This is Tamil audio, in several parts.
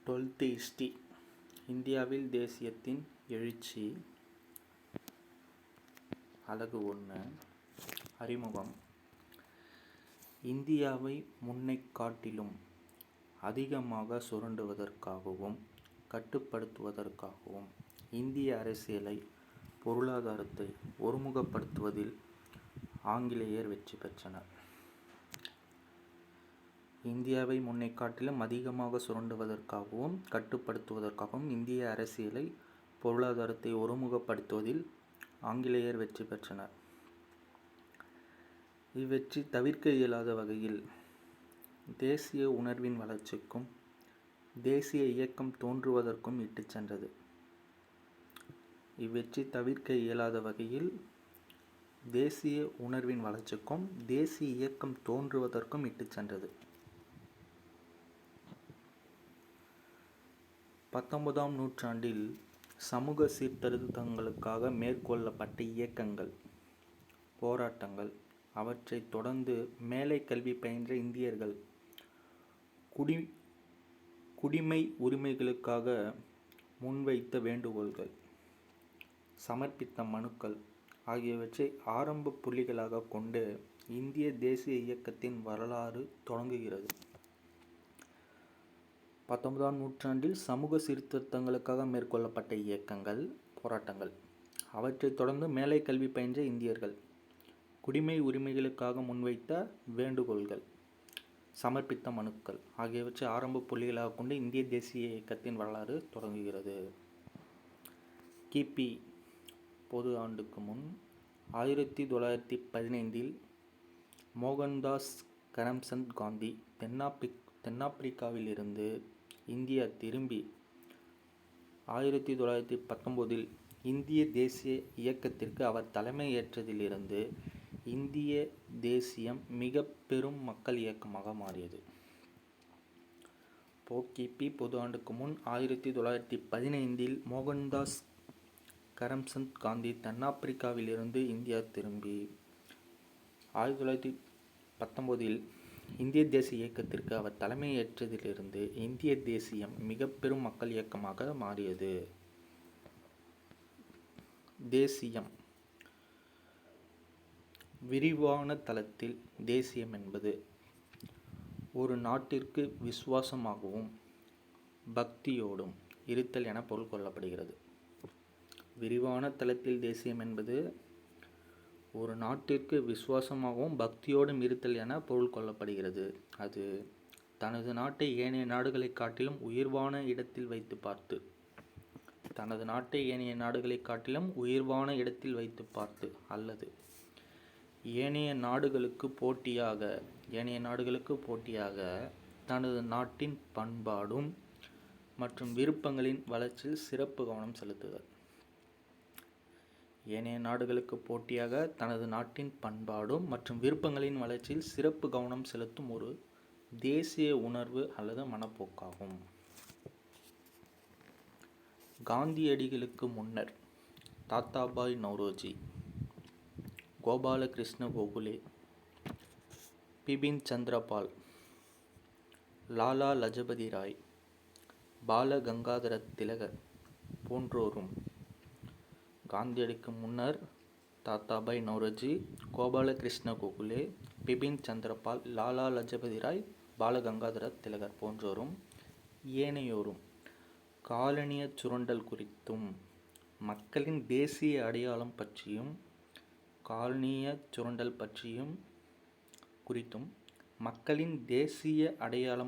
12th history. இந்தியாவில் தேசியத்தின் எழுச்சி. அலகு 1. அறிமுகம். இந்தியாவை முன்னைக் காட்டிலும் அதிகமாக சுரண்டுவதற்காகவும் கட்டுப்படுத்துவதற்காகவும் இந்திய அரசியலை, பொருளாதாரத்தை ஒருமுகப்படுத்துவதில் ஆங்கிலேயர் வெற்றி பெற்றனர். இந்தியாவை முன்னைக் காட்டிலும் அதிகமாக சுரண்டுவதற்காகவும் கட்டுப்படுத்துவதற்காகவும் இந்திய அரசியலை, பொருளாதாரத்தை ஒருமுகப்படுத்துவதில் ஆங்கிலேயர் வெற்றி பெற்றனர். இவ்வெற்றி தவிர்க்க இயலாத வகையில் தேசிய உணர்வின் வளர்ச்சிக்கும் தேசிய இயக்கம் தோன்றுவதற்கும் இட்டுச் சென்றது. இவ்வெற்றி தவிர்க்க இயலாத வகையில் தேசிய உணர்வின் வளர்ச்சிக்கும் தேசிய இயக்கம் தோன்றுவதற்கும் இட்டுச் சென்றது. 19ஆம் நூற்றாண்டில் சமூக சீர்திருத்தங்களுக்காக மேற்கொள்ளப்பட்ட இயக்கங்கள், போராட்டங்கள், அவற்றைத் தொடர்ந்து மேலை கல்வி பயின்ற இந்தியர்கள் குடிமை உரிமைகளுக்காக முன்வைத்த வேண்டுகோள்கள், சமர்ப்பித்த மனுக்கள் ஆகியவற்றை ஆரம்ப புள்ளிகளாக கொண்டு இந்திய தேசிய இயக்கத்தின் வரலாறு தொடங்குகிறது. 19ஆம் நூற்றாண்டில் சமூக சீர்திருத்தங்களுக்காக மேற்கொள்ளப்பட்ட இயக்கங்கள், போராட்டங்கள், அவற்றைத் தொடர்ந்து மேலை கல்வி பயின்ற இந்தியர்கள் குடிமை உரிமைகளுக்காக முன்வைத்த வேண்டுகோள்கள், சமர்ப்பித்த மனுக்கள் ஆகியவற்றை ஆரம்ப புள்ளிகளாக கொண்டு இந்திய தேசிய இயக்கத்தின் வரலாறு தொடங்குகிறது. கிபி பொது ஆண்டுக்கு முன் 1915 மோகன்தாஸ் கரம்சந்த் காந்தி தென்னாப்பிரிக்காவில் இருந்து இந்தியா திரும்பி 1919 இந்திய தேசிய இயக்கத்திற்கு அவர் தலைமையேற்றதிலிருந்து இந்திய தேசியம் மிக பெரும் மக்கள் இயக்கமாக மாறியது. கிபி பொது ஆண்டுக்கு முன் 1915 மோகன்தாஸ் கரம்சந்த் காந்தி தென்னாப்பிரிக்காவில் இருந்து இந்தியா திரும்பி 1919 இந்திய தேசிய இயக்கத்திற்கு அவர் தலைமையேற்றதிலிருந்து இந்திய தேசியம் மிக பெரும் மக்கள் இயக்கமாக மாறியது. தேசியம். விரிவான தளத்தில் தேசியம் என்பது ஒரு நாட்டிற்கு விசுவாசமாகவும் பக்தியோடும் இருத்தல் என பொருள் கொள்ளப்படுகிறது. விரிவான தளத்தில் தேசியம் என்பது ஒரு நாட்டிற்கு விசுவாசமாகவும் பக்தியோடும் இருத்தல் என பொருள் கொள்ளப்படுகிறது. அது தனது நாட்டை ஏனைய நாடுகளை காட்டிலும் உயர்வான இடத்தில் வைத்து பார்த்து அல்லது ஏனைய நாடுகளுக்கு போட்டியாக தனது நாட்டின் பண்பாடும் மற்றும் விருப்பங்களின் வளர்ச்சியில் சிறப்பு கவனம் செலுத்துதல். ஏனைய நாடுகளுக்கு போட்டியாக தனது நாட்டின் பண்பாடும் மற்றும் விருப்பங்களின் வளர்ச்சியில் சிறப்பு கவனம் செலுத்தும் ஒரு தேசிய உணர்வு அல்லது மனப்போக்காகும். காந்தியடிகளுக்கு முன்னர் தாதாபாய் நௌரோஜி, கோபாலகிருஷ்ண கோகலே, பிபின் சந்திர பால், லாலா லஜபதி ராய், பால கங்காதர திலகர் போன்றோரும் காந்தியடிக்கு முன்னர் தாதாபாய் நௌரோஜி, கோபாலகிருஷ்ண கோகலே, பிபின் சந்திர பால், லாலா லஜபதி ராய், பால கங்காதர திலகர் போன்றோரும் ஏனையோரும் காலனிய சுரண்டல் குறித்தும் மக்களின் தேசிய அடையாளம்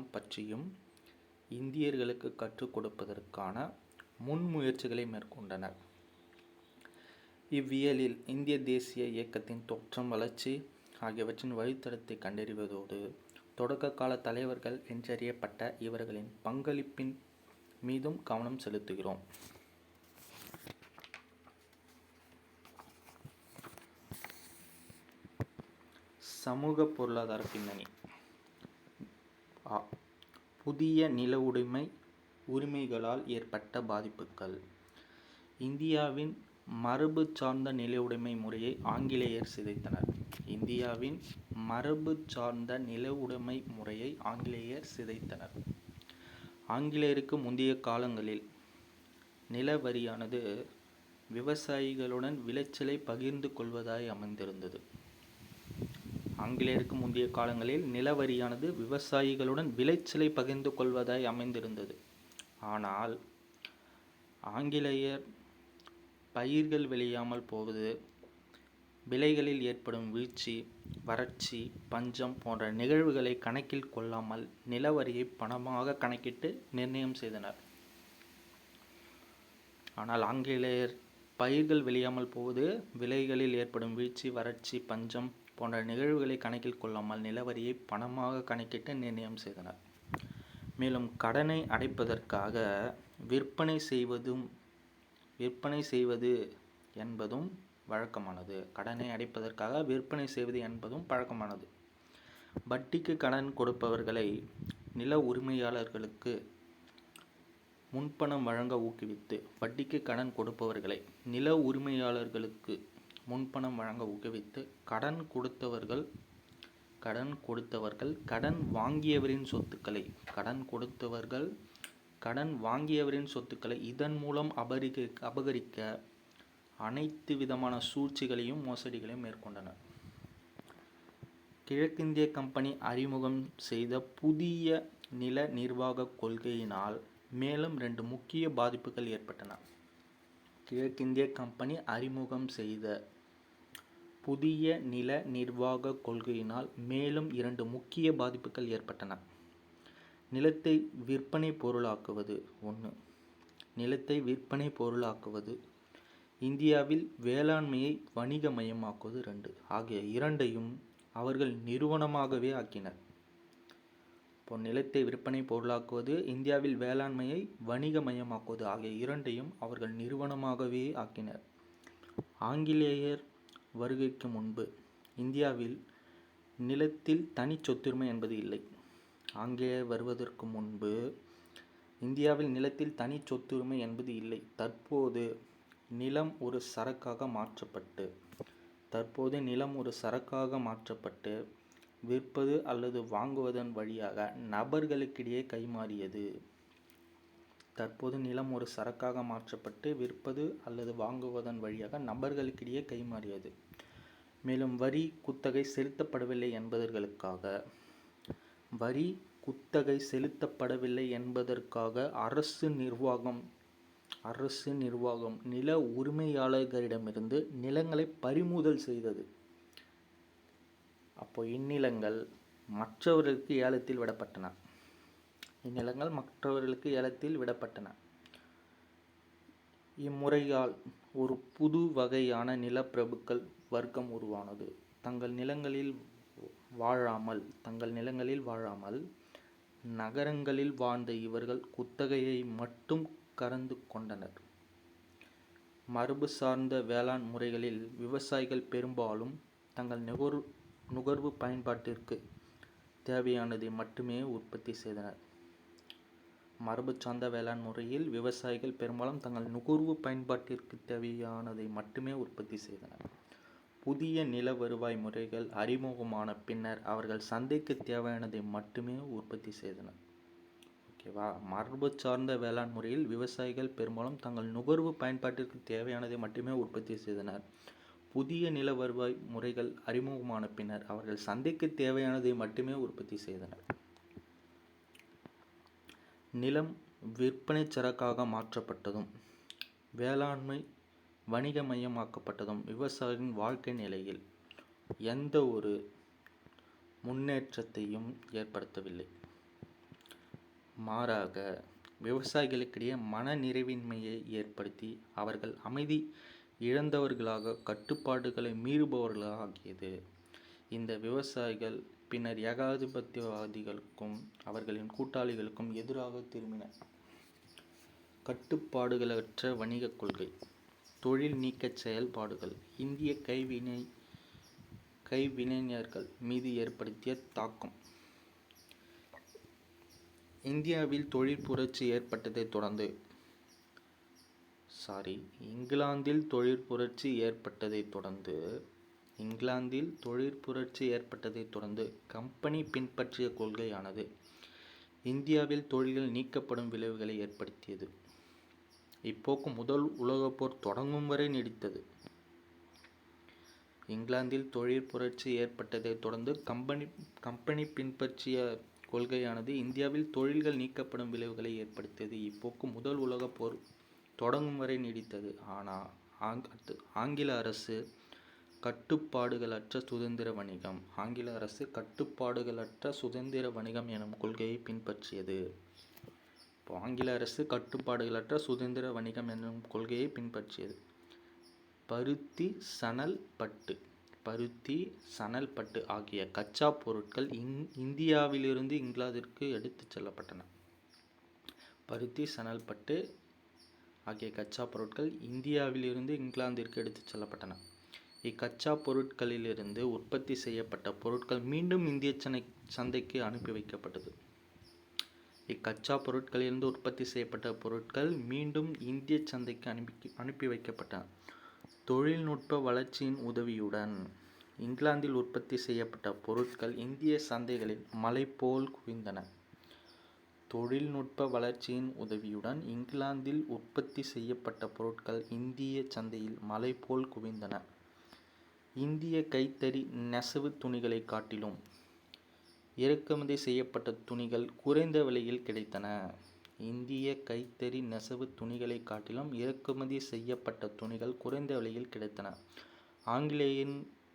பற்றியும் இந்தியர்களுக்கு கற்றுக் கொடுப்பதற்கான முன்முயற்சிகளை மேற்கொண்டனர். இவ்வியலில் இந்திய தேசிய இயக்கத்தின் தோற்றம், வளர்ச்சி ஆகியவற்றின் வழித்தடத்தை கண்டறிவதோடு தொடக்க கால தலைவர்கள் என்றறியப்பட்ட இவர்களின் பங்களிப்பின் மீதும் கவனம் செலுத்துகிறோம். சமூக பொருளாதார பின்னணி. புதிய நில உரிமைகளால் ஏற்பட்ட பாதிப்புகள். இந்தியாவின் மரபு சார்ந்த நில உடைமை முறையை ஆங்கிலேயர் சிதைத்தனர். ஆங்கிலேயருக்கு முந்தைய காலங்களில் நில வரியானது விவசாயிகளுடன் விளைச்சலை பகிர்ந்து கொள்வதாய் அமைந்திருந்தது. ஆங்கிலேயருக்கு முந்தைய காலங்களில் நிலவரியானது விவசாயிகளுடன் விளைச்சலை பகிர்ந்து கொள்வதாய் அமைந்திருந்தது. ஆனால் ஆங்கிலேயர் பயிர்கள் விளையாமல் போவது, விலைகளில் ஏற்படும் வீழ்ச்சி, வறட்சி, பஞ்சம் போன்ற நிகழ்வுகளை கணக்கில் கொள்ளாமல் நிலவரியை பணமாக கணக்கிட்டு நிர்ணயம் செய்தனர். ஆனால் ஆங்கிலேயர் பயிர்கள் விளையாமல் போவது, விலைகளில் ஏற்படும் வீழ்ச்சி, வறட்சி, பஞ்சம் போன்ற நிகழ்வுகளை கணக்கில் கொள்ளாமல் நிலவரியை பணமாக கணக்கிட்டு நிர்ணயம் செய்தனர். மேலும் கடனை அடைப்பதற்காக விற்பனை செய்வது என்பதும் வழக்கமானது. கடனை அடைப்பதற்காக விற்பனை செய்வது என்பதும் பழக்கமானது. வட்டிக்கு கடன் கொடுப்பவர்களை நில உரிமையாளர்களுக்கு முன்பணம் வழங்க ஊக்குவித்து கடன் கொடுத்தவர்கள் கடன் வாங்கியவரின் சொத்துக்களை இதன் மூலம் அபகரிக்க அனைத்து விதமான சூழ்ச்சிகளையும் மோசடிகளையும் மேற்கொண்டனர். கிழக்கிந்திய கம்பெனி அறிமுகம் செய்த புதிய நில நிர்வாக கொள்கையினால் மேலும் 2 முக்கிய பாதிப்புகள் ஏற்பட்டன. கிழக்கிந்திய கம்பெனி அறிமுகம் செய்த புதிய நில நிர்வாக கொள்கையினால் மேலும் 2 முக்கிய பாதிப்புகள் ஏற்பட்டன. நிலத்தை விற்பனை பொருளாக்குவது 1. நிலத்தை விற்பனை பொருளாக்குவது, இந்தியாவில் வேளாண்மையை வணிகமயமாக்குவது 2. ஆகிய இரண்டையும் அவர்கள் நிறுவனமாகவே ஆக்கினர். இப்போ நிலத்தை விற்பனை பொருளாக்குவது, இந்தியாவில் வேளாண்மையை வணிகமயமாக்குவது ஆகிய இரண்டையும் அவர்கள் நிறுவனமாகவே ஆக்கினர். ஆங்கிலேயர் வருகைக்கு முன்பு இந்தியாவில் நிலத்தில் தனி சொத்துரிமை என்பது இல்லை. ஆங்கிலேயர் வருவதற்கு முன்பு இந்தியாவில் நிலத்தில் தனி சொத்துரிமை என்பது இல்லை. தற்போது நிலம் ஒரு சரக்காக மாற்றப்பட்டு விற்பது அல்லது வாங்குவதன் வழியாக நபர்களுக்கிடையே கைமாறியது. மேலும் வரி குத்தகை செலுத்தப்படவில்லை என்பதற்காக அரசு நிர்வாகம் நில உரிமையாளர்களிடமிருந்து நிலங்களை பறிமுதல் செய்தது. அப்போ இந்நிலங்கள் மற்றவர்களுக்கு ஏலத்தில் விடப்பட்டன. இம்முறையால் ஒரு புது வகையான நிலப்பிரபுக்கள் வர்க்கம் உருவானது. தங்கள் நிலங்களில் வாழாமல் நகரங்களில் வாழ்ந்த இவர்கள் குத்தகையை மட்டும் கறந்து கொண்டனர். மரபு சார்ந்த வேளாண் முறைகளில் விவசாயிகள் பெரும்பாலும் தங்கள் நுகர்வு பயன்பாட்டிற்கு தேவையானதை மட்டுமே உற்பத்தி செய்தனர். புதிய நில வருவாய் முறைகள் அறிமுகமான பின்னர் அவர்கள் சந்தைக்கு தேவையானதை மட்டுமே உற்பத்தி செய்தனர். மரபு சார்ந்த வேளாண் முறையில் விவசாயிகள் பெரும்பாலும் தங்கள் நுகர்வு பயன்பாட்டிற்கு தேவையானதை மட்டுமே உற்பத்தி செய்தனர். புதிய நில வருவாய் முறைகள் அறிமுகமான பின்னர் அவர்கள் சந்தைக்கு தேவையானதை மட்டுமே உற்பத்தி செய்தனர். நிலம் விற்பனை சரக்காக மாற்றப்பட்டதும் வேளாண்மை வணிகமயமாக்கப்பட்டதும் விவசாயிகளின் வாழ்க்கை நிலையில் எந்த ஒரு முன்னேற்றத்தையும் ஏற்படுத்தவில்லை. மாறாக விவசாயிகளுக்கிடையே மன நிறைவின்மையை ஏற்படுத்தி அவர்கள் அமைதி இழந்தவர்களாக, கட்டுப்பாடுகளை மீறுபவர்களாக ஆக்கியது. இந்த விவசாயிகள் பின்னர் ஏகாதிபத்தியவாதிகளுக்கும் அவர்களின் கூட்டாளிகளுக்கும் எதிராக திரும்பினர். கட்டுப்பாடுகளற்ற வணிகக் கொள்கை, தொழில் நீக்கச் செயல்பாடுகள் இந்திய கைவினைஞர்கள் மீது ஏற்படுத்திய தாக்கம். இங்கிலாந்தில் தொழிற்புரட்சி ஏற்பட்டதைத் தொடர்ந்து கம்பெனி பின்பற்றிய கொள்கையானது இந்தியாவில் தொழில்கள் நீக்கப்படும் விளைவுகளை ஏற்படுத்தியது. இப்போக்கு முதல் உலகப் போர் தொடங்கும் வரை நீடித்தது. இங்கிலாந்தில் தொழில் புரட்சி ஏற்பட்டதைத் தொடர்ந்து கம்பெனி பின்பற்றிய கொள்கையானது இந்தியாவில் தொழில்கள் நீக்கப்படும் விளைவுகளை ஏற்படுத்தியது. இப்போக்கு முதல் உலகப் போர் தொடங்கும் வரை நீடித்தது. ஆனால் ஆங்கில அரசு கட்டுப்பாடுகளற்ற சுதந்திர வணிகம் எனும் கொள்கையை பின்பற்றியது. ஆங்கில அரசு கட்டுப்பாடுகளற்ற சுதந்திர வணிகம் எனும் கொள்கையை பின்பற்றியது. பருத்தி, சணல், பட்டு ஆகிய கச்சா பொருட்கள் இந்தியாவிலிருந்து இங்கிலாந்திற்கு எடுத்துச் செல்லப்பட்டன. பருத்தி, சணல், பட்டு ஆகிய கச்சா பொருட்கள் இந்தியாவிலிருந்து இங்கிலாந்திற்கு எடுத்துச் செல்லப்பட்டன. இக்கச்சா பொருட்களிலிருந்து உற்பத்தி செய்யப்பட்ட பொருட்கள் மீண்டும் இந்திய சந்தைக்கு அனுப்பி வைக்கப்பட்டது. இக்கச்சா பொருட்களிலிருந்து உற்பத்தி செய்யப்பட்ட பொருட்கள் மீண்டும் இந்திய சந்தைக்கு அனுப்பி வைக்கப்பட்டன. தொழில்நுட்ப வளர்ச்சியின் உதவியுடன் இங்கிலாந்தில் உற்பத்தி செய்யப்பட்ட பொருட்கள் இந்திய சந்தைகளில் மலை போல் குவிந்தன. தொழில்நுட்ப வளர்ச்சியின் உதவியுடன் இங்கிலாந்தில் உற்பத்தி செய்யப்பட்ட பொருட்கள் இந்திய சந்தையில் மலை போல் குவிந்தன. இந்திய கைத்தறி நெசவு துணிகளை காட்டிலும் இறக்குமதி செய்யப்பட்ட துணிகள் குறைந்த விலையில் கிடைத்தன. இந்திய கைத்தறி நெசவு துணிகளை காட்டிலும் இறக்குமதி செய்யப்பட்ட துணிகள் குறைந்த விலையில் கிடைத்தன.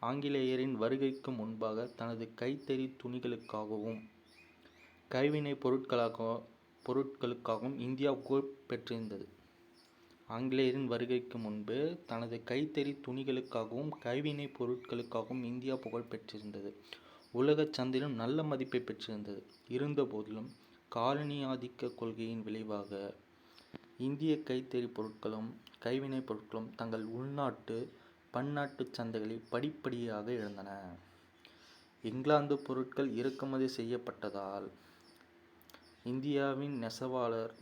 ஆங்கிலேயரின் வருகைக்கு முன்பாக தனது கைத்தறி துணிகளுக்காகவும் கைவினைப் பொருட்களுக்காகவும் இந்தியா புகழ் பெற்றிருந்தது. ஆங்கிலேயரின் வருகைக்கு முன்பு தனது கைத்தறி துணிகளுக்காகவும் கைவினைப் பொருட்களுக்காகவும் இந்தியா புகழ் பெற்றிருந்தது. உலகச் சந்தையிலும் நல்ல மதிப்பை பெற்றிருந்தது. இருந்தபோதிலும் காலனி ஆதிக்க கொள்கையின் விளைவாக இந்திய கைத்தறி பொருட்களும் கைவினைப் பொருட்களும் தங்கள் உள்நாட்டு பன்னாட்டு சந்தைகளில் படிப்படியாக இழந்தன. இங்கிலாந்து பொருட்கள் இறக்குமதி செய்யப்பட்டதால் இந்தியாவின் நெசவாளர்,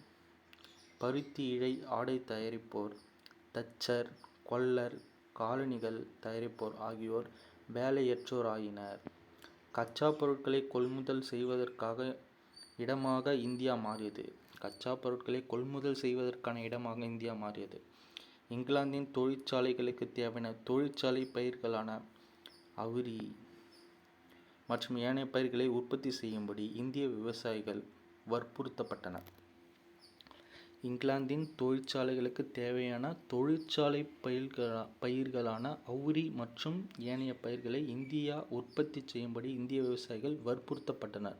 பருத்தி இழை ஆடை தயாரிப்போர், தச்சர், கொல்லர், காலணிகள் தயாரிப்போர் ஆகியோர் வேலையற்றோர் ஆயினர். கச்சா பொருட்களை கொள்முதல் செய்வதற்கான இடமாக இந்தியா மாறியது. இங்கிலாந்தின் தொழிற்சாலைகளுக்கு தேவையான தொழிற்சாலை பயிர்களான அவுரி மற்றும் ஏனைய பயிர்களை உற்பத்தி செய்யும்படி இந்திய விவசாயிகள் வற்புறுத்தப்பட்டனர். இங்கிலாந்தின் தொழிற்சாலைகளுக்கு தேவையான தொழிற்சாலை பயிர்களான அவுரி மற்றும் ஏனைய பயிர்களை இந்தியா உற்பத்தி செய்யும்படி இந்திய விவசாயிகள் வற்புறுத்தப்பட்டனர்.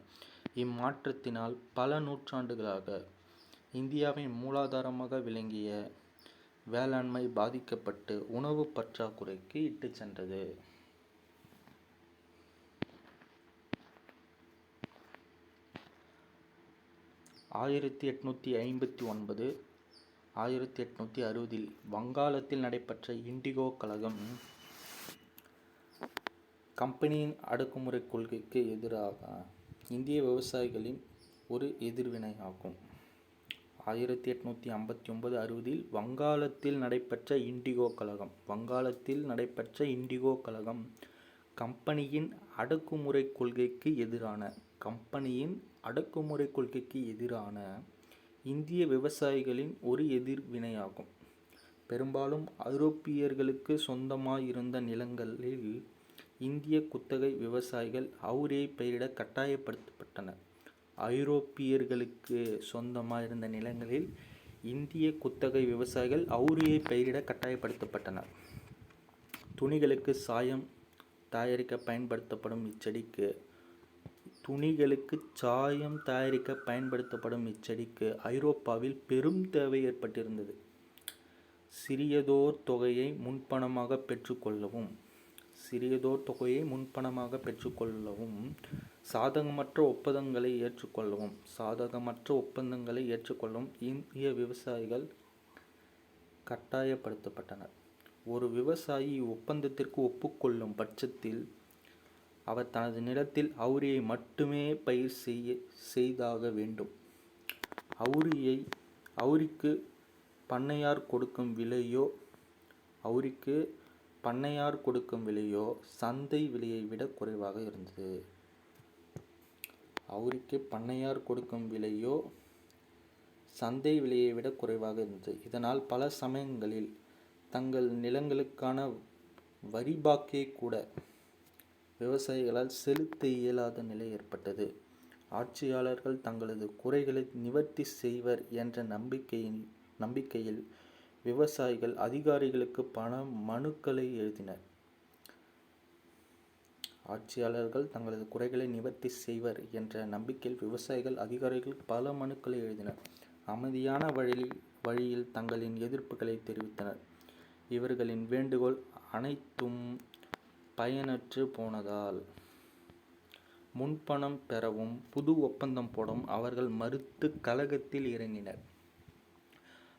இம்மாற்றத்தினால் பல நூற்றாண்டுகளாக இந்தியாவின் மூலாதாரமாக விளங்கிய வேளாண்மை பாதிக்கப்பட்டு உணவு பற்றாக்குறைக்கு இட்டுச் சென்றது. 1859 1860 வங்காளத்தில் நடைபெற்ற இண்டிகோ கலகம் கம்பெனியின் அடக்குமுறை கொள்கைக்கு எதிராக இந்திய விவசாயிகளின் ஒரு எதிர்வினையாகும். 1859-60 வங்காளத்தில் நடைபெற்ற இண்டிகோ கலகம் கம்பெனியின் அடக்குமுறை கொள்கைக்கு எதிரான இந்திய விவசாயிகளின் ஒரு எதிர்வினையாகும். பெரும்பாலும் ஐரோப்பியர்களுக்கு சொந்தமாயிருந்த நிலங்களில் இந்திய குத்தகை விவசாயிகள் அவுரியை பயிரிட கட்டாயப்படுத்தப்பட்டனர். துணிகளுக்கு சாயம் தயாரிக்க பயன்படுத்தப்படும் இச்செடிக்கு ஐரோப்பாவில் பெரும் தேவை ஏற்பட்டிருந்தது. சிறியதோர் தொகையை முன்பணமாக பெற்றுக்கொள்ளவும் சாதகமற்ற ஒப்பந்தங்களை ஏற்றுக்கொள்ளவும் இந்திய விவசாயிகள் கட்டாயப்படுத்தப்பட்டனர். ஒரு விவசாயி ஒப்பந்தத்திற்கு ஒப்புக்கொள்ளும் பட்சத்தில் அவர் தனது நிலத்தில் அவுரியை மட்டுமே பயிர் செய்தாக வேண்டும். அவுரிக்கு பண்ணையார் கொடுக்கும் விலையோ சந்தை விலையை விட குறைவாக இருந்தது. அவுரிக்கு பண்ணையார் கொடுக்கும் விலையோ சந்தை விலையை விட குறைவாக இருந்தது. இதனால் பல சமயங்களில் தங்கள் நிலங்களுக்கான வரி பாக்கியை கூட விவசாயிகளால் செலுத்த இயலாத நிலை ஏற்பட்டது. ஆட்சியாளர்கள் தங்களது குறைகளை நிவர்த்தி செய்வர் என்ற நம்பிக்கையில் விவசாயிகள் அதிகாரிகளுக்கு பண மனுக்களை எழுதினர். ஆட்சியாளர்கள் தங்களது குறைகளை நிவர்த்தி செய்வர் என்ற நம்பிக்கையில் விவசாயிகள் அதிகாரிகளுக்கு பல மனுக்களை எழுதினர். அமைதியான வழியில் தங்களின் எதிர்ப்புகளை தெரிவித்தனர். இவர்களின் வேண்டுகோள் அனைத்தும் பயனற்று போனதால் முன்பணம் பெறவும் புது ஒப்பந்தம் போடவும் அவர்கள் மறுத்து கலகத்தில் இறங்கினர்.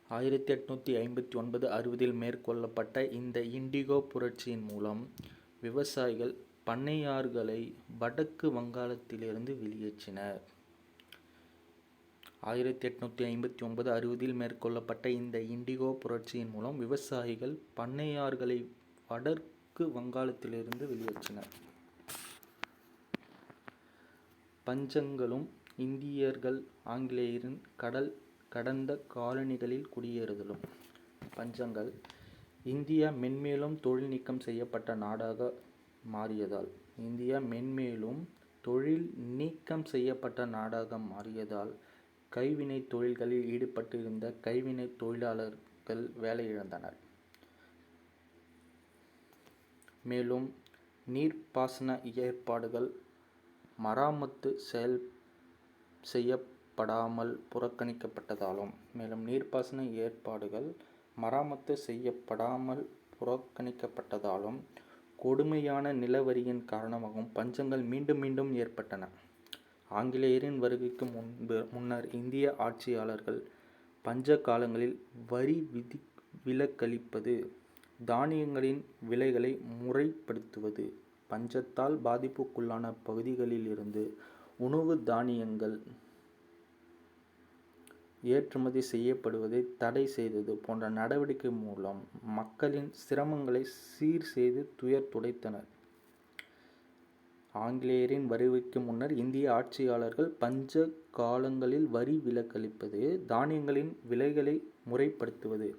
1859-60 மேற்கொள்ளப்பட்ட இந்த இண்டிகோ புரட்சியின் மூலம் விவசாயிகள் பண்ணையார்களை வடக்கு வங்காளத்திலிருந்து வெளியேற்றினர். 1859-60 மேற்கொள்ளப்பட்ட இந்த இண்டிகோ புரட்சியின் மூலம் விவசாயிகள் பண்ணையார்களை வடக்கு வங்காளத்திலிருந்து வெளியேற்றினர். பஞ்சங்களும் இந்தியர்கள் ஆங்கிலேயரின் கடல் கடந்த காலனிகளில் குடியேறுதலும். பஞ்சங்கள் இந்தியா மென்மேலும் தொழில் நீக்கம் செய்யப்பட்ட நாடாக மாறியதால் கைவினை தொழில்களில் ஈடுபட்டிருந்த கைவினை தொழிலாளர்கள் வேலை இழந்தனர். மேலும் நீர்ப்பாசன ஏற்பாடுகள் மராமத்து செய்யப்படாமல் புறக்கணிக்கப்பட்டதாலும் கொடுமையான நிலவரியின் காரணமாகவும் பஞ்சங்கள் மீண்டும் மீண்டும் ஏற்பட்டன. ஆங்கிலேயரின் வருகைக்கு முன்னர் இந்திய ஆட்சியாளர்கள் பஞ்ச காலங்களில் வரி விலக்களிப்பது, தானியங்களின் விலைகளை முறைப்படுத்துவது, பஞ்சத்தால் பாதிப்புக்குள்ளான பகுதிகளில் இருந்து உணவு தானியங்கள் ஏற்றுமதி செய்யப்படுவதை தடை செய்தது போன்ற நடவடிக்கை மூலம் மக்களின் சிரமங்களை சீர் செய்து துயர் துடைத்தனர். ஆங்கிலேயரின் வருகைக்கு முன்னர் இந்திய ஆட்சியாளர்கள் பஞ்ச காலங்களில் வரி விலக்களிப்பது, தானியங்களின் விலைகளை முறைப்படுத்துவது,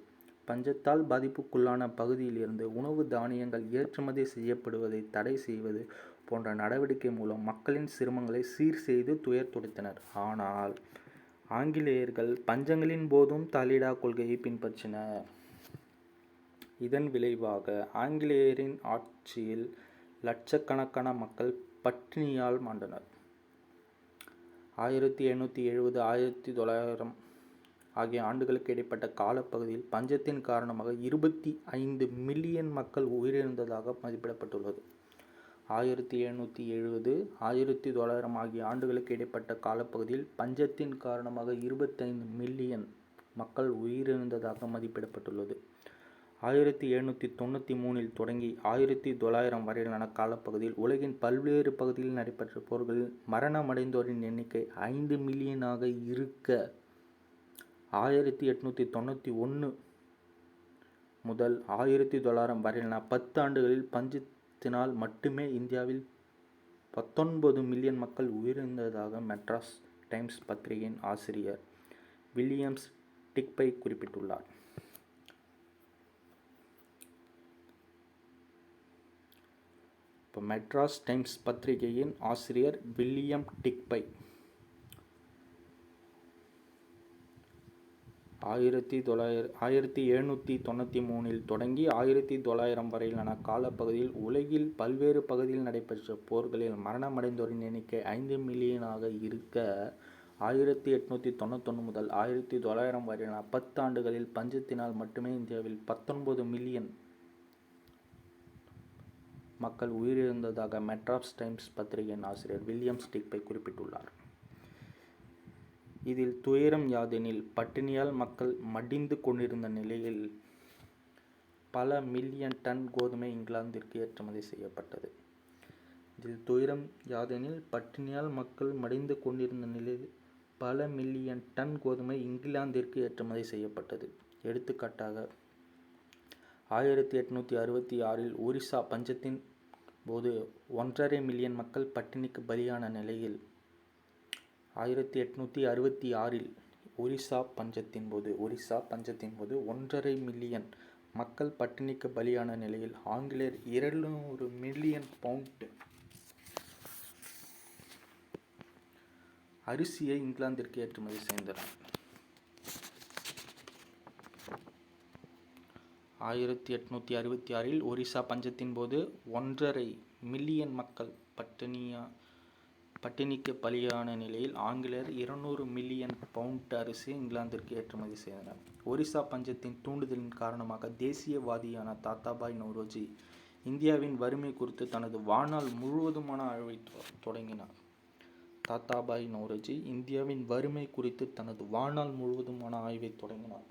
பஞ்சத்தால் பாதிப்புக்குள்ளான பகுதியில் இருந்து உணவு தானியங்கள் ஏற்றுமதி செய்யப்படுவதை தடை செய்வது போன்ற நடவடிக்கை மூலம் மக்களின் சிரமங்களை சீர் செய்து துயர் துடைத்தனர். ஆனால் ஆங்கிலேயர்கள் பஞ்சங்களின் போதும் தலையிடா கொள்கையை பின்பற்றினர். இதன் விளைவாக ஆங்கிலேயரின் ஆட்சியில் லட்சக்கணக்கான மக்கள் பட்டினியால் மாண்டனர். 1770-1900 ஆகிய ஆண்டுகளுக்கு இடைப்பட்ட காலப்பகுதியில் பஞ்சத்தின் காரணமாக 25 மில்லியன் மக்கள் உயிரிழந்ததாக மதிப்பிடப்பட்டுள்ளது. 1770-1900 ஆகிய ஆண்டுகளுக்கு இடைப்பட்ட காலப்பகுதியில் பஞ்சத்தின் காரணமாக 25 மில்லியன் மக்கள் உயிரிழந்ததாக மதிப்பிடப்பட்டுள்ளது. 1793 தொடங்கி 1900 வரையிலான காலப்பகுதியில் உலகின் பல்வேறு பகுதிகளில் நடைபெற்ற போர்களில் மரணமடைந்தோரின் எண்ணிக்கை 5 மில்லியனாக இருக்க, 1891 முதல் 1900 வரையிலான 10 ஆண்டுகளில் பஞ்சத்தினால் மட்டுமே இந்தியாவில் 19 மில்லியன் மக்கள் உயிரிழந்ததாக மெட்ராஸ் டைம்ஸ் பத்திரிகையின் ஆசிரியர் வில்லியம் டிக்பை குறிப்பிட்டுள்ளார். மெட்ராஸ் டைம்ஸ் பத்திரிகையின் ஆசிரியர் வில்லியம் டிக்பை 1793 தொடங்கி 1900 வரையிலான காலப்பகுதியில் உலகில் பல்வேறு பகுதிகளில் நடைபெற்ற போர்களில் மரணமடைந்தோரின் எண்ணிக்கை 5 மில்லியனாக இருக்க, 1891 முதல் 1900 வரையிலான 10 ஆண்டுகளில் பஞ்சத்தினால் மட்டுமே இந்தியாவில் 19 மில்லியன் மக்கள் உயிரிழந்ததாக மெட்ராஸ் டைம்ஸ் பத்திரிகையின் ஆசிரியர் வில்லியம் டிக்பை குறிப்பிட்டுள்ளார். இதில் துயரம் யாதெனில், பட்டினியால் மக்கள் மடிந்து கொண்டிருந்த நிலையில் பல மில்லியன் டன் கோதுமை இங்கிலாந்திற்கு ஏற்றுமதி செய்யப்பட்டது. எடுத்துக்காட்டாக 1866 ஒரிசா பஞ்சத்தின் போது 1.5 மில்லியன் மக்கள் பட்டினிக்கு பலியான நிலையில் 1866 ஒரிசா பஞ்சத்தின் போது 1.5 மில்லியன் மக்கள் பட்டினிக்கு பலியான நிலையில் ஆங்கிலேயர் 200 மில்லியன் பவுண்ட் அரிசியை இங்கிலாந்திற்கு ஏற்றுமதி செய்தனர். 1866 ஒரிசா பஞ்சத்தின் போது 1.5 மில்லியன் மக்கள் பட்டினிக்கு பலியான நிலையில் ஆங்கிலேயர் 200 மில்லியன் பவுண்ட் அரிசியை இங்கிலாந்திற்கு ஏற்றுமதி செய்தனர். ஒரிசா பஞ்சத்தின் தூண்டுதலின் காரணமாக தேசியவாதியான தாதாபாய் நௌரோஜி இந்தியாவின் வறுமை குறித்து தனது வாழ்நாள் முழுவதுமான ஆய்வைத் தொடங்கினார். தாதாபாய் நௌரோஜி இந்தியாவின் வறுமை குறித்து தனது வாழ்நாள் முழுவதுமான ஆய்வைத் தொடங்கினார்.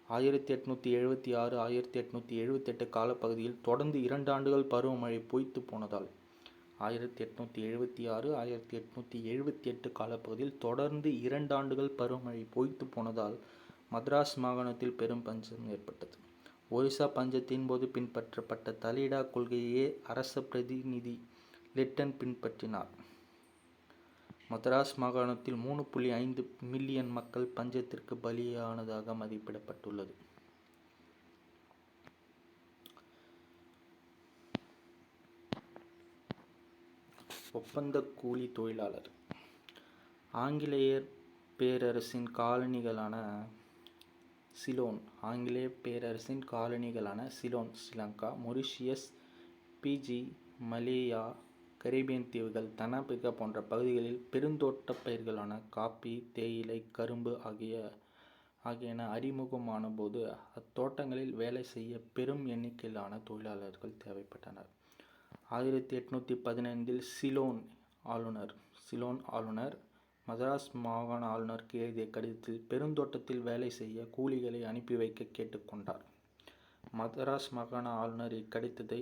1876 1878 காலப்பகுதியில் தொடர்ந்து 2 ஆண்டுகள் பருவமழை பொய்த்து போனதால் 1876 1878 காலப்பகுதியில் தொடர்ந்து 2 ஆண்டுகள் பருவமழை பொய்த்து போனதால் மദ്രാஸ் மாகாணத்தில் பெரும் பஞ்சம் ஏற்பட்டது. ஒரிசா பஞ்சத்தின் போது பின்பற்றப்பட்ட தலையிடா கொள்கையே அரச பிரதிநிதி லிட்டன் பின்பற்றினார். மദ്രാஸ் மாகாணத்தில் 3.5 மில்லியன் மக்கள் பஞ்சத்திற்கு பலியானதாக மதிப்பிடப்பட்டுள்ளது. ஒப்பந்த கூலி தொழிலாளர். ஆங்கிலேயர் பேரரசின் காலனிகளான Ceylon, Sri Lanka, Mauritius, Fiji, Malaya, Caribbean தீவுகள், தென்னாப்பிரிக்கா போன்ற பகுதிகளில் பெருந்தோட்ட பயிர்களான காபி, தேயிலை, கரும்பு ஆகியன அறிமுகமான போது அத்தோட்டங்களில் வேலை செய்ய பெரும் எண்ணிக்கையிலான தொழிலாளர்கள் தேவைப்பட்டனர். 1815 சிலோன் ஆளுநர் மദ്രാஸ் மாகாண ஆளுநருக்கு எழுதிய கடிதத்தில் பெருந்தோட்டத்தில் வேலை செய்ய கூலிகளை அனுப்பி வைக்க கேட்டுக்கொண்டார். மദ്രാஸ் மாகாண ஆளுநர் இக்கடிதத்தை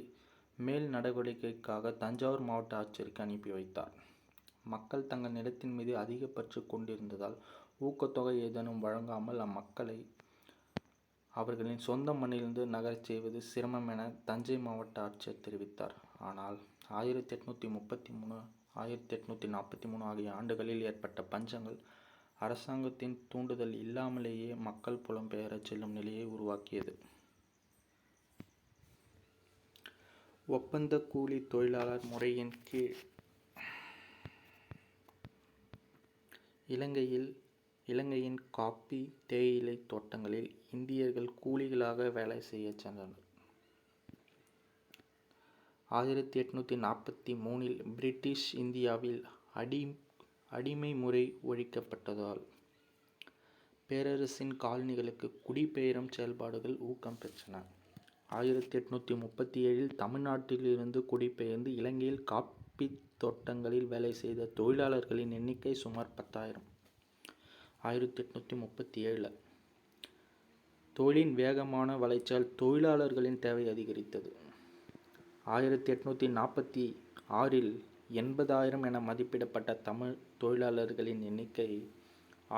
மேல் நடவடிக்கைக்காக தஞ்சாவூர் மாவட்ட ஆட்சியருக்கு அனுப்பி வைத்தார். மக்கள் தங்கள் நிலத்தின் மீது அதிக பற்று கொண்டிருந்ததால் ஊக்கத்தொகை ஏதேனும் வழங்காமல் அம்மக்களை அவர்களின் சொந்த மண்ணிலிருந்து நகரச் செய்வது சிரமம் என தஞ்சை மாவட்ட ஆட்சியர் தெரிவித்தார். ஆனால் 1833 1843 ஆகிய ஆண்டுகளில் ஏற்பட்ட பஞ்சங்கள் அரசாங்கத்தின் தூண்டுதல் இல்லாமலேயே மக்கள் புலம்பெயரச் செல்லும் நிலையை உருவாக்கியது. ஒப்பந்த கூலி தொழிலாளர் முறையின் கீழ் இலங்கையின் காபி, தேயிலை தோட்டங்களில் இந்தியர்கள் கூலிகளாக வேலை செய்ய சென்றனர். 1843 பிரிட்டிஷ் இந்தியாவில் அடிமை முறை ஒழிக்கப்பட்டதால் பேரரசின் காலனிகளுக்கு குடிபெயரும் செயல்பாடுகள் ஊக்கம் பெற்றன. 1837 தமிழ்நாட்டிலிருந்து குடிபெயர்ந்து இலங்கையில் காப்பி தோட்டங்களில் வேலை செய்த தொழிலாளர்களின் எண்ணிக்கை சுமார் 10,000. 1837 தொழிலின் வேகமான வளர்ச்சியால் தொழிலாளர்களின் தேவை அதிகரித்தது. 1846 80,000 என மதிப்பிடப்பட்ட தமிழ் தொழிலாளர்களின் எண்ணிக்கை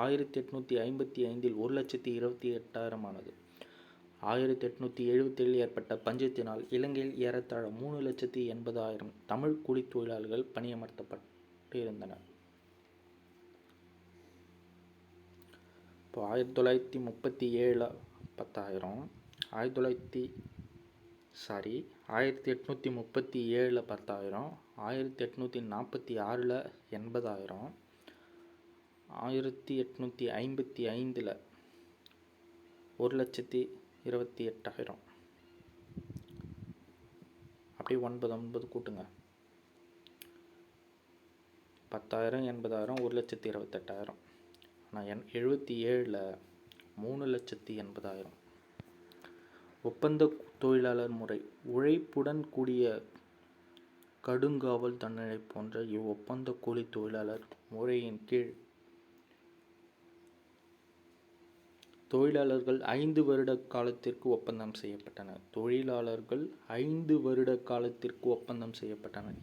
1855 1,28,000 ஆனது. 1877 ஏற்பட்ட பஞ்சத்தினால் இலங்கையில் ஏறத்தாழ 3,80,000 தமிழ் கூலித் தொழிலாளர்கள் பணியமர்த்தப்பட்டு இருந்தனர். 1837 10,000 1837 10,000 1846 80,000 1855 1,28,000 அப்படி 9 கூட்டுங்க. 10,000 80,000 1,28,000. ஆனால் 77 3,80,000. ஒப்பந்த தொழிலாளர் முறை உழைப்புடன் கூடிய கடுங்காவல் தண்டனை போன்ற இவ்வொப்பந்த கூலி தொழிலாளர் முறையின் கீழ் தொழிலாளர்கள் 5 வருட காலத்திற்கு ஒப்பந்தம் செய்யப்பட்டனர்.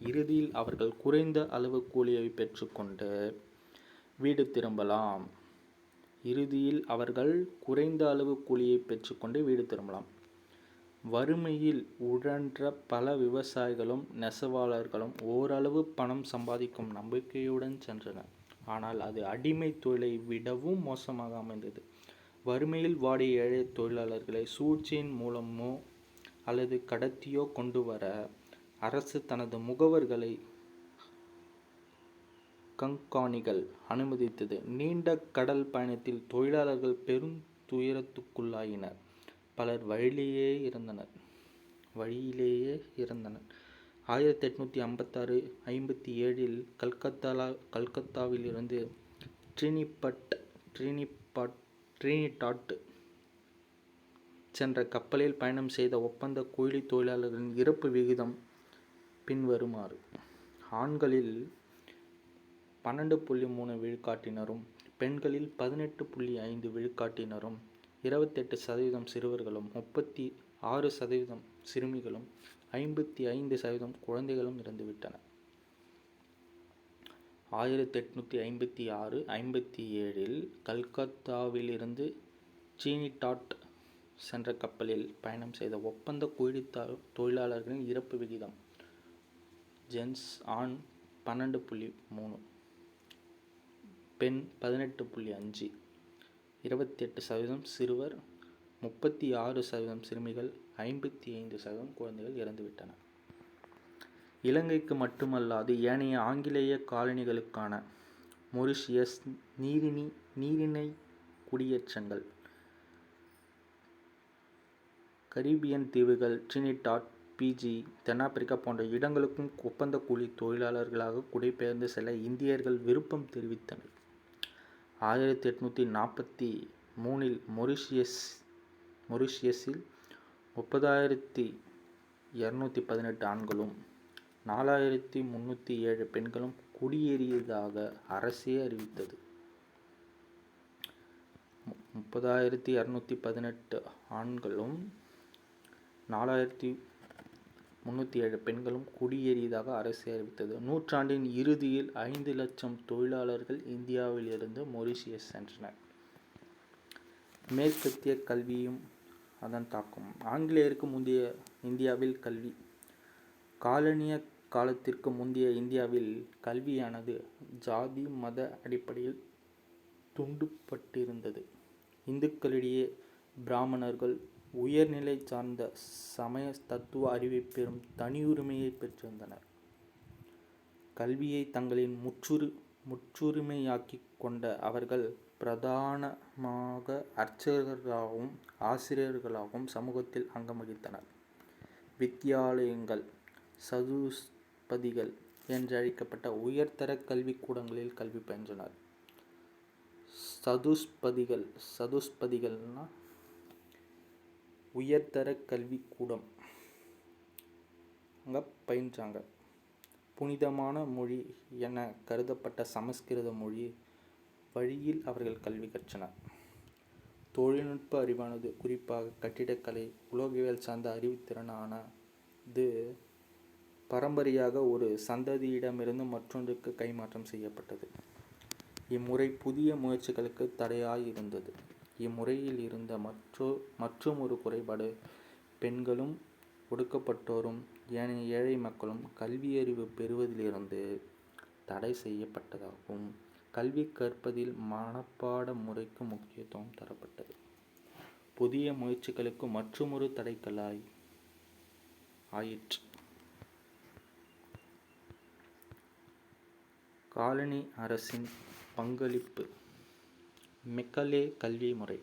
இறுதியில் அவர்கள் குறைந்த அளவு கூலியை பெற்றுக்கொண்டு வீடு திரும்பலாம். வறுமையில் உழன்ற பல விவசாயிகளும் நெசவாளர்களும் ஓரளவு பணம் சம்பாதிக்கும் நம்பிக்கையுடன் சென்றனர். ஆனால் அது அடிமை தொழிலை விடவும் மோசமாக அமைந்தது. வறுமையில் வாடிய ஏழை தொழிலாளர்களை சூழ்ச்சியின் மூலமோ அல்லது கடத்தியோ கொண்டு வர அரசு தனது முகவர்களை கண்காணிகள் அனுமதித்தது. நீண்ட கடல் பயணத்தில் தொழிலாளர்கள் பெரும் துயரத்துக்குள்ளாயினர். பலர் வழியிலேயே இறந்தனர். 1856-57 கல்கத்தாவில் இருந்து ட்ரினிடாட் சென்ற கப்பலில் பயணம் செய்த ஒப்பந்த கூலி தொழிலாளர்களின் இறப்பு விகிதம் பின்வருமாறு: ஆண்களில் 12.3 விழுக்காட்டினரும், பெண்களில் 18.5 விழுக்காட்டினரும், 28% சிறுவர்களும், 36% சிறுமிகளும், 55% குழந்தைகளும் இறந்துவிட்டனர். 1856-57 கல்கத்தாவில் இருந்து ட்ரினிடாட் சென்ற கப்பலில் பயணம் செய்த ஒப்பந்த கூலி தொழிலாளர்களின் இறப்பு விகிதம்: ஜென்ஸ் ஆண் 12.3, பெண் 18.5, 28% சிறுவர், 36% சிறுமிகள், 55% குழந்தைகள் இறந்துவிட்டனர். இலங்கைக்கு மட்டுமல்லாது ஏனைய ஆங்கிலேய காலனிகளுக்கான மொரீஷியஸ், நீரிணை குடியேற்றங்கள், கரீபியன் தீவுகள், ட்ரினிடாட், பிஜி, தென்னாப்பிரிக்கா போன்ற இடங்களுக்கும் ஒப்பந்த கூலி தொழிலாளர்களாக குடிபெயர்ந்து செல்ல இந்தியர்கள் விருப்பம் தெரிவித்தனர். 1843 மொரீஷியஸில் 30,218 ஆண்களும் 4,307 பெண்களும் குடியேறியதாக அரசே அறிவித்தது. 30,218 ஆண்களும் 4,307 பெண்களும் குடியேறியதாக அரசு அறிவித்தது. நூற்றாண்டின் இறுதியில் 5 லட்சம் தொழிலாளர்கள் இந்தியாவிலிருந்து மொரீஷியஸ் சென்றனர். மேற்கத்திய கல்வியும் அதன் தாக்கமும். ஆங்கிலேயருக்கு முந்தைய இந்தியாவில் கல்வி. காலனிய காலத்திற்கு முந்தைய இந்தியாவில் கல்வியானது ஜாதி மத அடிப்படையில் துண்டுபட்டிருந்தது. இந்துக்களிடையே பிராமணர்கள் உயர்நிலை சார்ந்த சமய தத்துவ அறிவை பெறும் தனியுரிமையை பெற்றிருந்தனர். கல்வியை தங்களின் முற்றுரிமையாக்கிக் கொண்ட அவர்கள் பிரதானமாக அர்ச்சகர்களாகவும் ஆசிரியர்களாகவும் சமூகத்தில் அங்கம் வகித்தனர். வித்யாலயங்கள், சதுஷ்பதிகள் என்றழைக்கப்பட்ட உயர்தர கல்விக்கூடங்களில் கல்வி பயின்றனர். சதுஷ்பதிகள் உயர்தர கல்விக்கூடம் பயின்றாங்க. புனிதமான மொழி என கருதப்பட்ட சமஸ்கிருத மொழி வழியில் அவர்கள் கல்வி கற்றனர். தொழில்நுட்ப அறிவானது, குறிப்பாக கட்டிடக்கலை, உலோகவியல் சார்ந்த அறிவுத்திறனானது பரம்பரையாக ஒரு சந்ததியிடமிருந்து மற்றொன்றுக்கு கைமாற்றம் செய்யப்பட்டது. இம்முறை புதிய முயற்சிகளுக்கு தடையாயிருந்தது. இம்முறையில் இருந்த மற்றுமொரு குறைபாடு பெண்களும் ஒடுக்கப்பட்டோரும் ஏனைய ஏழை மக்களும் கல்வியறிவு பெறுவதிலிருந்து தடை செய்யப்பட்டதாகும். கல்வி கற்பதில் மனப்பாட முறைக்கு முக்கியத்துவம் தரப்பட்டது. புதிய முயற்சிகளுக்கு மற்றுமொரு தடைக்கல்லாய் ஆயிற்று. காலனி அரசின் பங்களிப்பு. மெக்கலே கல்வி முறை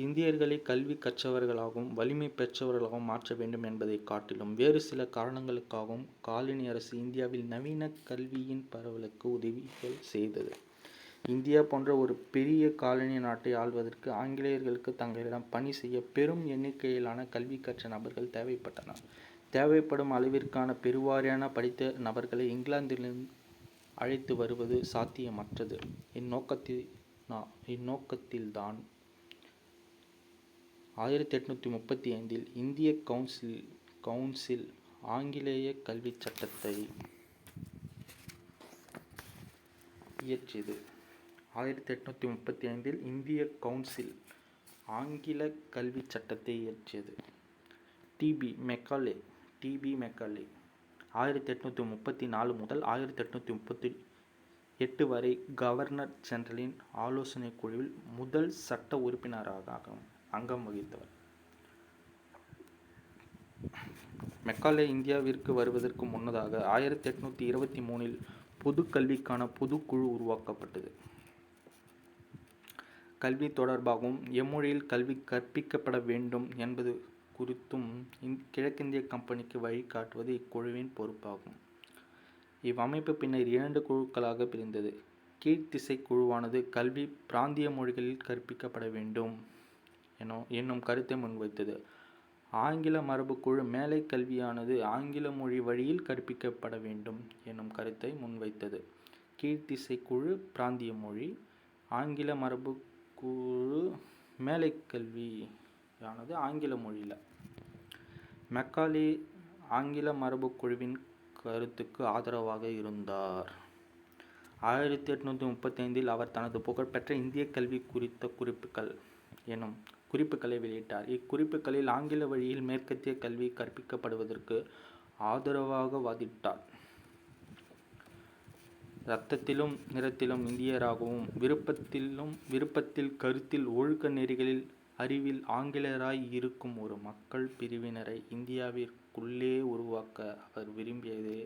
இந்தியர்களை கல்வி கற்றவர்களாகவும் வலிமை பெற்றவர்களாகவும் மாற்ற வேண்டும் என்பதை காட்டிலும் வேறு சில காரணங்களுக்காகவும் காலனி அரசு இந்தியாவில் நவீன கல்வியின் பரவலுக்கு உதவிகள் செய்தது. இந்தியா போன்ற ஒரு பெரிய காலனி நாட்டை ஆள்வதற்கு ஆங்கிலேயர்களுக்கு தங்களிடம் பணி செய்ய பெரும் எண்ணிக்கையிலான கல்வி கற்ற நபர்கள் தேவைப்பட்டனர். தேவைப்படும் அளவிற்கான பெருவாரியான படித்த நபர்களை இங்கிலாந்திலிருந்து அழைத்து வருவது சாத்தியமற்றது. இந்நோக்கத்தில்தான் 1835 இந்திய கவுன்சில் ஆங்கிலேய கல்விச் சட்டத்தை இயற்றியது. 1835 இந்திய கவுன்சில் ஆங்கில கல்விச் சட்டத்தை இயற்றியது. டி.பி. மெக்காலே 1834 முதல் 1838 8 வரை கவர்னர் ஜெனரலின் ஆலோசனைக் குழுவில் முதல் சட்ட உறுப்பினராக அங்கம் வகித்தவர். மெக்காலே இந்தியாவிற்கு வருவதற்கு முன்னதாக 1823 பொது கல்விக்கான பொதுக்குழு உருவாக்கப்பட்டது. கல்வி தொடர்பாகவும் எம்மொழியில் கல்வி கற்பிக்கப்பட வேண்டும் என்பது குறித்தும் கிழக்கிந்திய கம்பெனிக்கு வழிகாட்டுவது இக்குழுவின் பொறுப்பாகும். இவ்வமைப்பு பின்னர் 2 குழுக்களாக பிரிந்தது. கீழ்த்திசை குழுவானது கல்வி பிராந்திய மொழிகளில் கற்பிக்கப்பட வேண்டும் என்னும் கருத்தை முன்வைத்தது. ஆங்கில மரபு குழு மேலை கல்வியானது ஆங்கில மொழி வழியில் கற்பிக்கப்பட வேண்டும் என்னும் கருத்தை முன்வைத்தது. கீழ்த்திசை குழு பிராந்திய மொழி, ஆங்கில மரபு குழு மேலை கல்வியானது ஆங்கில மொழியில். மெக்காலே ஆங்கில மரபு குழுவின் கருத்துக்கு ஆதரவாக இருந்தார். 1835 அவர் தனது புகழ்பெற்ற இந்திய கல்வி குறித்த குறிப்புகளை வெளியிட்டார். இக்குறிப்புகளில் ஆங்கில வழியில் மேற்கத்திய கல்வி கற்பிக்கப்படுவதற்கு ஆதரவாக வாதிட்டார். இரத்தத்திலும் நிறத்திலும் இந்தியராகவும் விருப்பத்தில் கருத்தில் ஒழுக்க நெறிகளில் அறிவில் ஆங்கிலேயராய் இருக்கும் ஒரு மக்கள் பிரிவினரை இந்தியாவிற்குள்ளே உருவாக்க அவர் விரும்பியதே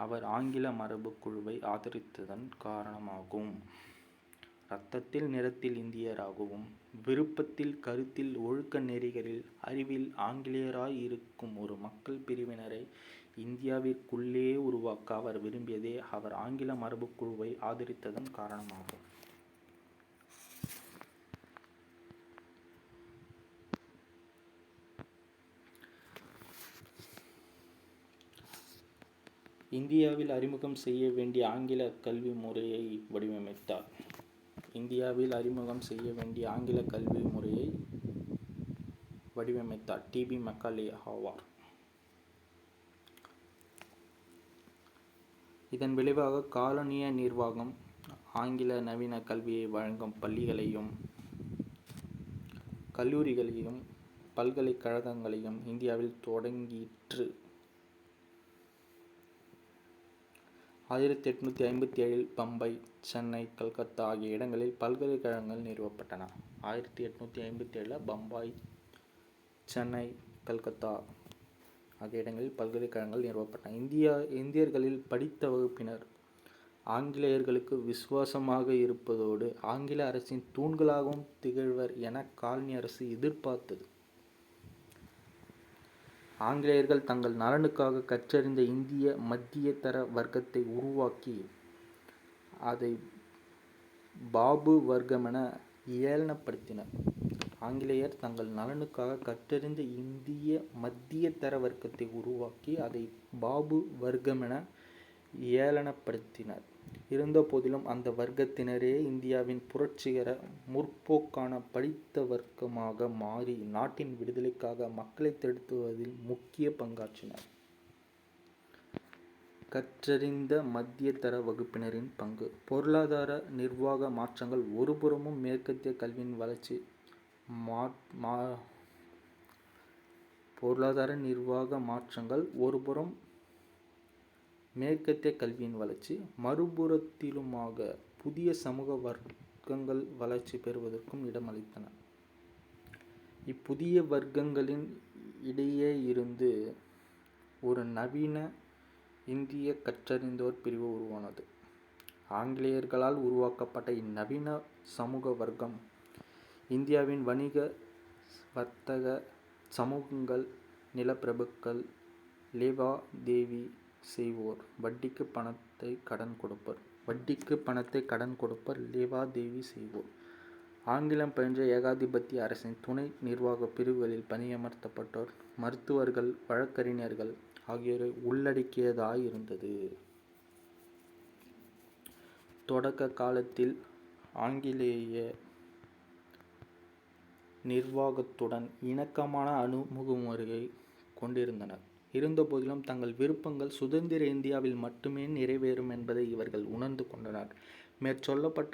அவர் ஆங்கில மரபு குழுவை ஆதரித்ததன் காரணமாகும். இரத்தத்தில் நிறத்தில் இந்தியராகவும் விருப்பத்தில் கருத்தில் ஒழுக்க நெறிகளில் அறிவில் ஆங்கிலேயராய் இருக்கும் ஒரு மக்கள் பிரிவினரை இந்தியாவிற்குள்ளே உருவாக்க அவர் விரும்பியதே அவர் ஆங்கில மரபு குழுவை ஆதரித்ததன் காரணமாகும். இந்தியாவில் அறிமுகம் செய்ய வேண்டிய ஆங்கில கல்வி முறையை வடிவமைத்தார். டி.பி. மெக்காலே ஆவார். இதன் விளைவாக காலனிய நிர்வாகம் ஆங்கில நவீன கல்வியை வழங்கும் பள்ளிகளையும் கல்லூரிகளையும் பல்கலைக்கழகங்களையும் இந்தியாவில் தொடங்கிற்று. 1857 பம்பாய், சென்னை, கல்கத்தா ஆகிய இடங்களில் பல்கலைக்கழகங்கள் நிறுவப்பட்டன. 1857 பம்பாய், சென்னை, கல்கத்தா ஆகிய இடங்களில் பல்கலைக்கழகங்கள் நிறுவப்பட்டன. இந்தியர்களில் படித்த வகுப்பினர் ஆங்கிலேயர்களுக்கு விசுவாசமாக இருப்பதோடு ஆங்கில அரசின் தூண்களாகவும் திகழ்வர் என காலனி அரசு எதிர்பார்த்தது. ஆங்கிலேயர்கள் தங்கள் நலனுக்காக கற்றறிந்த இந்திய மத்தியதர வர்க்கத்தை உருவாக்கி அதை பாபு வர்க்கமென ஏளனப்படுத்தினர். ஆங்கிலேயர் தங்கள் நலனுக்காக கற்றறிந்த இந்திய மத்தியதர வர்க்கத்தை உருவாக்கி அதை பாபு வர்க்கமென ஏளனப்படுத்தினர். இருந்த போதிலும் அந்த வர்க்கத்தினரே இந்தியாவின் புரட்சிகர முற்போக்கான படித்த வர்க்கமாக மாறி நாட்டின் விடுதலைக்காக மக்களை திரட்டுவதில் முக்கிய பங்காற்றினர். கற்றறிந்த மத்தியதர வகுப்பினரின் பங்கு. பொருளாதார நிர்வாக மாற்றங்கள் ஒருபுறமும் மேற்கத்திய கல்வியின் வளர்ச்சி மறுபுறத்திலுமாக புதிய சமூக வர்க்கங்கள் வளர்ச்சி பெறுவதற்கும் இடமளித்தன. இப்புதிய வர்க்கங்களின் இடையே இருந்து ஒரு நவீன இந்திய கற்றறிந்தோர் பிரிவு உருவானது. ஆங்கிலேயர்களால் உருவாக்கப்பட்ட இந்நவீன சமூக வர்க்கம் இந்தியாவின் வணிக வர்த்தக சமூகங்கள், நிலப்பிரபுக்கள், லேவா தேவி செய்வோர், வட்டிக்கு பணத்தை கடன் கொடுப்பர், லேவா தேவி செய்வோர், ஆங்கிலம் பயின்ற ஏகாதிபத்திய அரசின் துணை நிர்வாக பிரிவுகளில் பணியமர்த்தப்பட்டோர், மருத்துவர்கள், வழக்கறிஞர்கள் ஆகியோரை உள்ளடக்கியதாயிருந்தது. தொடக்க காலத்தில் ஆங்கிலேய நிர்வாகத்துடன் இணக்கமான அணுகுமுறையை கொண்டிருந்தனர். இருந்தபோதிலும் தங்கள் விருப்பங்கள் சுதந்திர இந்தியாவில் மட்டுமே நிறைவேறும் என்பதை இவர்கள் உணர்ந்து கொண்டனர். மேற்சொல்லப்பட்ட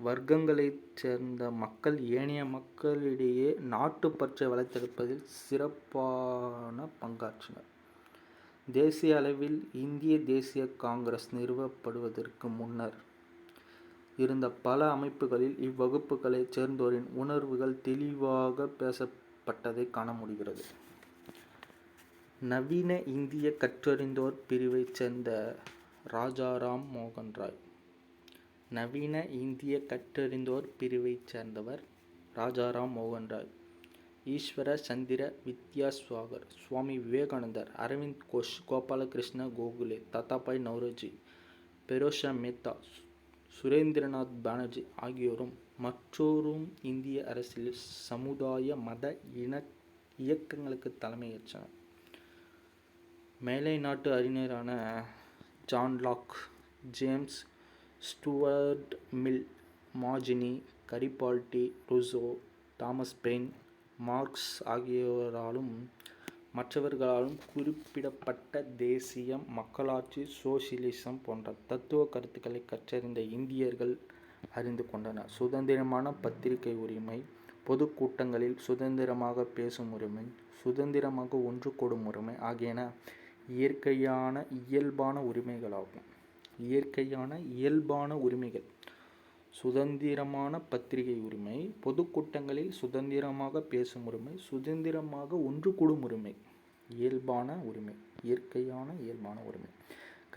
வர்க்கங்களைச் சேர்ந்த மக்கள் ஏனைய மக்களிடையே நாட்டுப்பற்றை வளர்த்தெடுப்பதில் சிறப்பான பங்காற்றினர். தேசிய அளவில் இந்திய தேசிய காங்கிரஸ் நிறுவப்படுவதற்கு முன்னர் இருந்த பல அமைப்புகளில் இவ்வகுப்புகளைச் சேர்ந்தோரின் உணர்வுகள் தெளிவாக பேசப்பட்டதை காண முடிகிறது. நவீன இந்திய கற்றறிந்தோர் பிரிவைச் சேர்ந்த ராஜாராம் மோகன் ராய். நவீன இந்திய கற்றறிந்தோர் பிரிவைச் சேர்ந்தவர் ராஜாராம் மோகன் ராய், ஈஸ்வர சந்திர வித்யாசாகர், சுவாமி விவேகானந்தர், அரவிந்த் கோஷ், கோபாலகிருஷ்ண கோகலே, தாதாபாய் நௌரோஜி, பெரோஷா மேத்தா, சுரேந்திரநாத் பானர்ஜி ஆகியோரும் மற்றோரும் இந்திய அரசியல், சமுதாய, மத, இயக்கங்களுக்கு தலைமையேற்றனர். மேலை நாட்டு அறிஞரான John Locke, James Stuart Mill, Mazzini, Garibaldi, Rousseau, Thomas Paine, Marx ஆகியோராலும் மற்றவர்களாலும் குறிப்பிடப்பட்ட தேசியம், மக்களாட்சி, சோசியலிசம் போன்ற தத்துவ கருத்துக்களை கற்றறிந்த இந்தியர்கள் அறிந்து கொண்டனர். சுதந்திரமான பத்திரிகை உரிமை, பொதுக்கூட்டங்களில் சுதந்திரமாக பேசும் உரிமை, சுதந்திரமாக ஒன்று கூடும் உரிமை ஆகியன இயல்பான உரிமைகளாகும். இயல்பான உரிமைகள் சுதந்திரமான பத்திரிகை உரிமை, பொதுக்கூட்டங்களில் சுதந்திரமாக பேசும் உரிமை, சுதந்திரமாக ஒன்று கூடும் உரிமை இயல்பான உரிமை.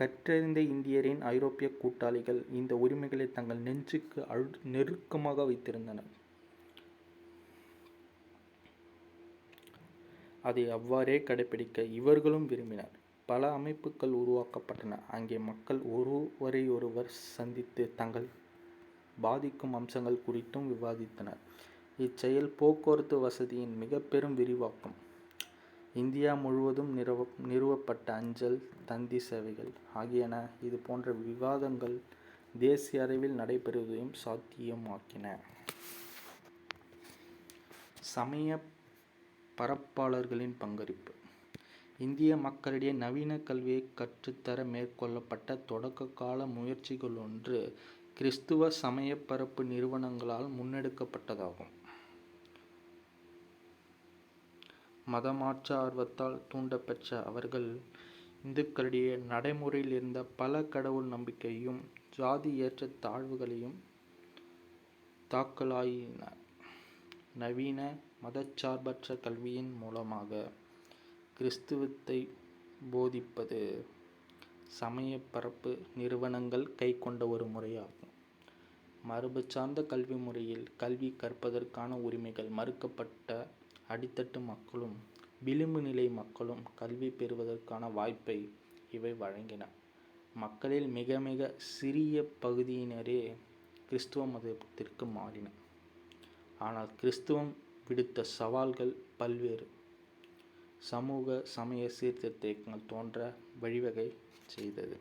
கற்றறிந்த இந்தியரின் ஐரோப்பிய கூட்டாளிகள் இந்த உரிமைகளை தங்கள் நெஞ்சுக்கு நெருக்கமாக வைத்திருந்தனர். அதை அவ்வாறே கடைபிடிக்க இவர்களும் விரும்பினர். பல அமைப்புகள் உருவாக்கப்பட்டன. அங்கே மக்கள் ஒருவரையொருவர் சந்தித்து தங்கள் பாதிக்கும் அம்சங்கள் குறித்தும் விவாதித்தனர். இச்செயல் போக்குவரத்து வசதியின் மிக பெரும் விரிவாக்கம், இந்தியா முழுவதும் நிறுவப்பட்ட அஞ்சல், தந்தி சேவைகள் ஆகியன இது போன்ற விவாதங்கள் தேசிய அளவில் நடைபெறுவதையும் சாத்தியமாக்கின. சமய பரப்பாளர்களின் பங்களிப்பு. இந்திய மக்களிடையே நவீன கல்வியை கற்றுத்தர மேற்கொள்ளப்பட்ட தொடக்க கால முயற்சிகளொன்று கிறிஸ்துவ சமய பரப்பு நிறுவனங்களால் முன்னெடுக்கப்பட்டதாகும். மதமாற்ற ஆர்வத்தால் தூண்டப்பெற்ற அவர்கள் இந்துக்களிடையே நடைமுறையில் இருந்த பல கடவுள் நம்பிக்கையையும் ஜாதி ஏற்ற தாழ்வுகளையும் தாக்கலாயினர். நவீன மதச்சார்பற்ற கல்வியின் மூலமாக கிறிஸ்துவத்தை போதிப்பது சமய பரப்பு நிறுவனங்கள் கைக்கொண்ட ஒரு முறையாகும். மரபு சார்ந்த கல்வி முறையில் கல்வி கற்பதற்கான உரிமைகள் மறுக்கப்பட்ட அடித்தட்டு மக்களும் விளிம்பு நிலை மக்களும் கல்வி பெறுவதற்கான வாய்ப்பை இவை வழங்கின. மக்களில் மிக மிக சிறிய பகுதியினரே கிறிஸ்துவ மதத்திற்கு மாறினர். ஆனால் கிறிஸ்துவம் விடுத்த சவால்கள் பல்வேறு. சமூக சமய சீர்திருத்த இயக்கங்கள் தோன்ற வழிவகை செய்தது.